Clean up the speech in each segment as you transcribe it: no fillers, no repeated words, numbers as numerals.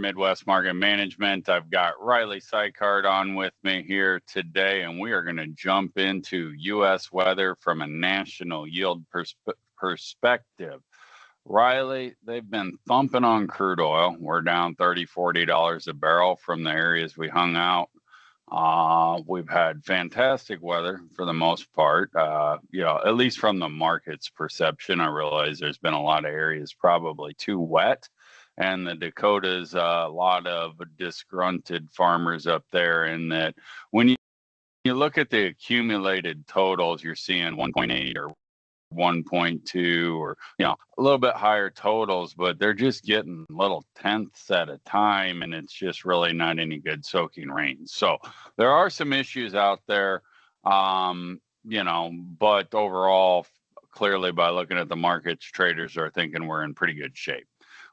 Midwest Market Management. I've got Riley Sykart on with me here today, and we are going to jump into U.S. weather from a national yield perspective. Riley, they've been thumping on crude oil. We're down $30, $40 a barrel from the areas we hung out. We've had fantastic weather for the most part, at least from the market's perception. I realize there's been a lot of areas probably too wet, and the Dakotas, a lot of disgruntled farmers up there. And that when you look at the accumulated totals, you're seeing 1.8 or 1.2 or a little bit higher totals, but they're just getting little tenths at a time, and it's just really not any good soaking rain. So there are some issues out there, but overall, clearly by looking at the markets, traders are thinking we're in pretty good shape.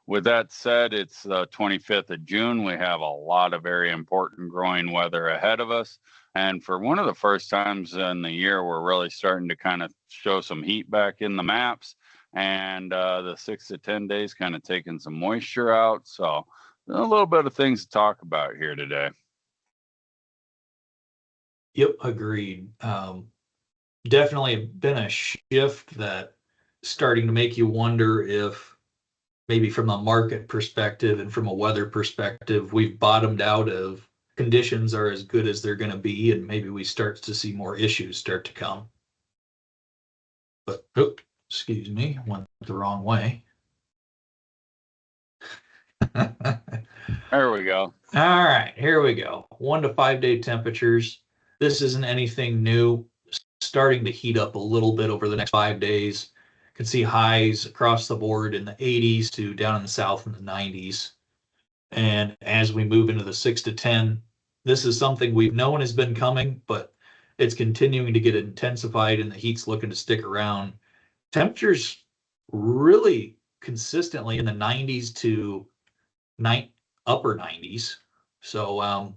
With that said, it's the 25th of June. We have a lot of very important growing weather ahead of us. And for one of the first times in the year, we're really starting to kind of show some heat back in the maps. And the 6 to 10 days kind of taking some moisture out. So a little bit of things to talk about here today. Yep, agreed. Definitely been a shift that starting to make you wonder if maybe from a market perspective and from a weather perspective, we've bottomed out of conditions are as good as they're going to be, and maybe we start to see more issues start to come. But, excuse me, went the wrong way. There we go. All right, here we go. 1 to 5 day temperatures. This isn't anything new. Starting to heat up a little bit over the next 5 days. Can see highs across the board in the 80s to down in the south in the 90s. And as we move into the 6 to 10, this is something we've known has been coming, but it's continuing to get intensified and the heat's looking to stick around. Temperatures really consistently in the 90s to upper 90s. So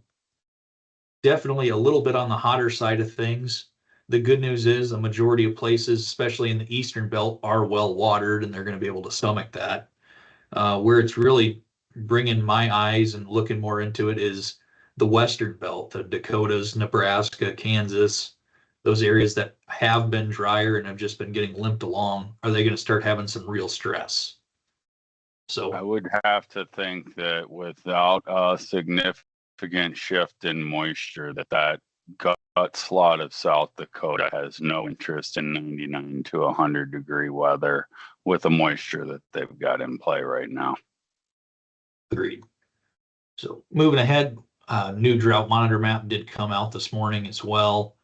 definitely a little bit on the hotter side of things. The good news is a majority of places, especially in the eastern belt, are well watered and they're going to be able to stomach that. Where it's really bringing my eyes and looking more into it is the western belt, the Dakotas, Nebraska, Kansas, those areas that have been drier and have just been getting limped along. Are they going to start having some real stress? So I would have to think that without a significant shift in moisture, that gut slot of South Dakota has no interest in 99 to 100 degree weather with the moisture that they've got in play right now. Agreed. So moving ahead, new drought monitor map did come out this morning as well.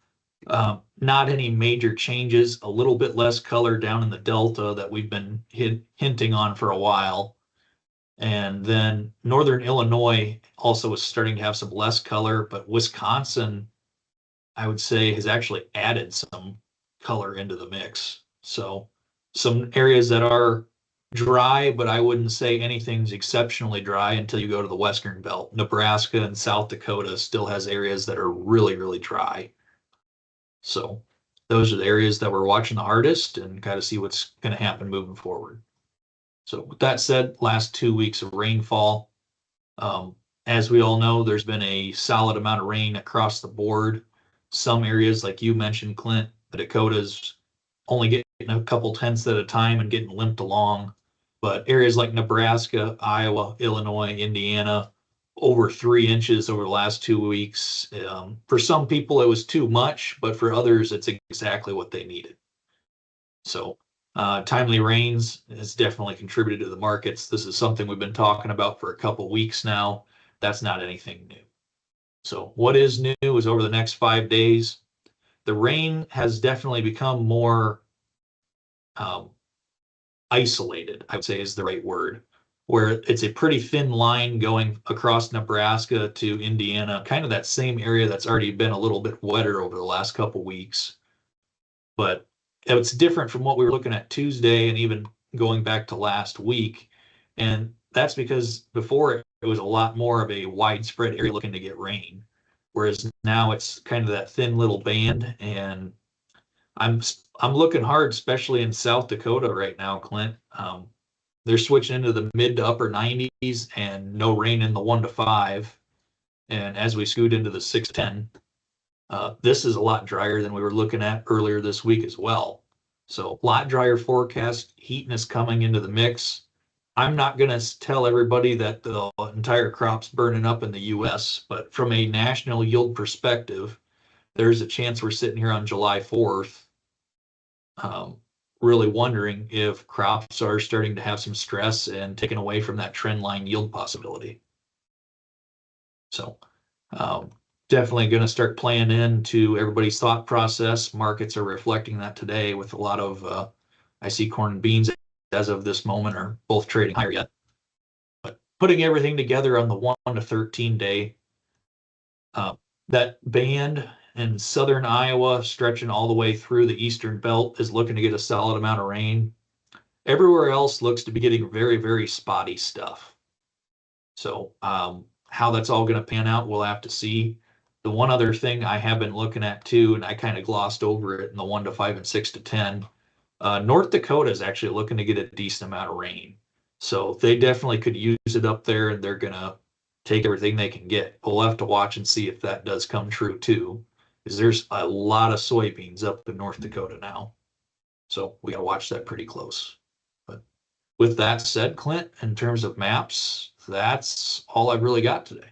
Not any major changes, a little bit less color down in the Delta that we've been hinting on for a while. And then Northern Illinois also is starting to have some less color, but Wisconsin, I would say, has actually added some color into the mix. So some areas that are dry, but I wouldn't say anything's exceptionally dry until you go to the western belt. Nebraska and South Dakota still has areas that are really, really dry. So those are the areas that we're watching the hardest and kind of see what's going to happen moving forward. So with that said, last 2 weeks of rainfall. As we all know, there's been a solid amount of rain across the board. Some areas, like you mentioned, Clint, the Dakotas, only getting a couple tenths at a time and getting limped along. But areas like Nebraska, Iowa, Illinois, Indiana, over 3 inches over the last 2 weeks. For some people, it was too much, but for others, it's exactly what they needed. So timely rains has definitely contributed to the markets. This is something we've been talking about for a couple weeks now. That's not anything new. So what is new is over the next 5 days, the rain has definitely become more isolated, I would say is the right word, where it's a pretty thin line going across Nebraska to Indiana, kind of that same area that's already been a little bit wetter over the last couple weeks. But it's different from what we were looking at Tuesday and even going back to last week. And that's because before it was a lot more of a widespread area looking to get rain. Whereas now it's kind of that thin little band, and I'm looking hard, especially in South Dakota right now, Clint. they're switching into the mid to upper 90s and no rain in the 1 to 5. And as we scoot into the 6 to 10, this is a lot drier than we were looking at earlier this week as well. So a lot drier forecast, heatness coming into the mix. I'm not going to tell everybody that the entire crop's burning up in the US, but from a national yield perspective, there's a chance we're sitting here on July 4th, really wondering if crops are starting to have some stress and taken away from that trend line yield possibility. So definitely going to start playing into everybody's thought process. Markets are reflecting that today with a lot of, I see corn and beans as of this moment are both trading higher yet. But putting everything together on the 1 to 13 day, that band in southern Iowa stretching all the way through the eastern belt is looking to get a solid amount of rain. Everywhere else looks to be getting very, very spotty stuff. So how that's all going to pan out, we'll have to see. The one other thing I have been looking at too, and I kind of glossed over it in the 1 to 5 and 6 to 10, North Dakota is actually looking to get a decent amount of rain. So they definitely could use it up there, and they're going to take everything they can get. We'll have to watch and see if that does come true too, because there's a lot of soybeans up in North Dakota now. So we got to watch that pretty close. But with that said, Clint, in terms of maps, that's all I've really got today.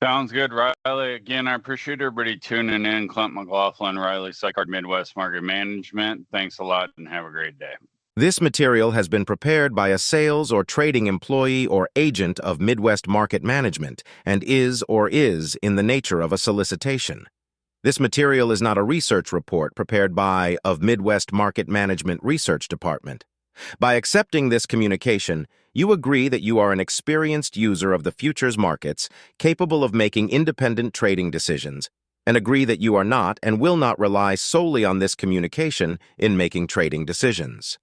Sounds good, Riley. Again, I appreciate everybody tuning in. Clint McLaughlin, Riley Sykart, Midwest Market Management. Thanks a lot and have a great day. This material has been prepared by a sales or trading employee or agent of Midwest Market Management and is in the nature of a solicitation. This material is not a research report prepared by of Midwest Market Management Research Department. By accepting this communication, you agree that you are an experienced user of the futures markets, capable of making independent trading decisions, and agree that you are not and will not rely solely on this communication in making trading decisions.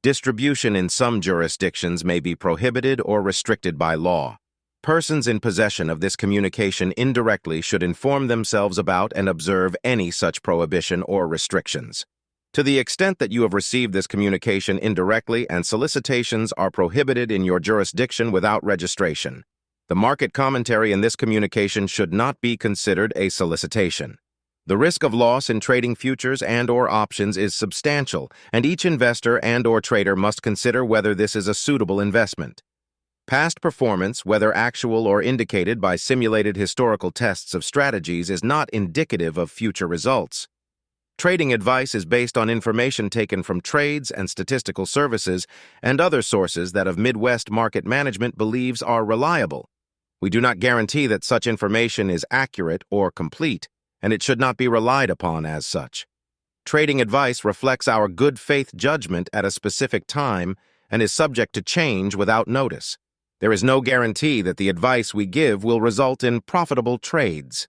Distribution in some jurisdictions may be prohibited or restricted by law. Persons in possession of this communication indirectly should inform themselves about and observe any such prohibition or restrictions. To the extent that you have received this communication indirectly and solicitations are prohibited in your jurisdiction without registration, the market commentary in this communication should not be considered a solicitation. The risk of loss in trading futures and/or options is substantial, and each investor and/or trader must consider whether this is a suitable investment. Past performance, whether actual or indicated by simulated historical tests of strategies, is not indicative of future results. Trading advice is based on information taken from trades and statistical services and other sources that of Midwest Market Management believes are reliable. We do not guarantee that such information is accurate or complete, and it should not be relied upon as such. Trading advice reflects our good faith judgment at a specific time and is subject to change without notice. There is no guarantee that the advice we give will result in profitable trades.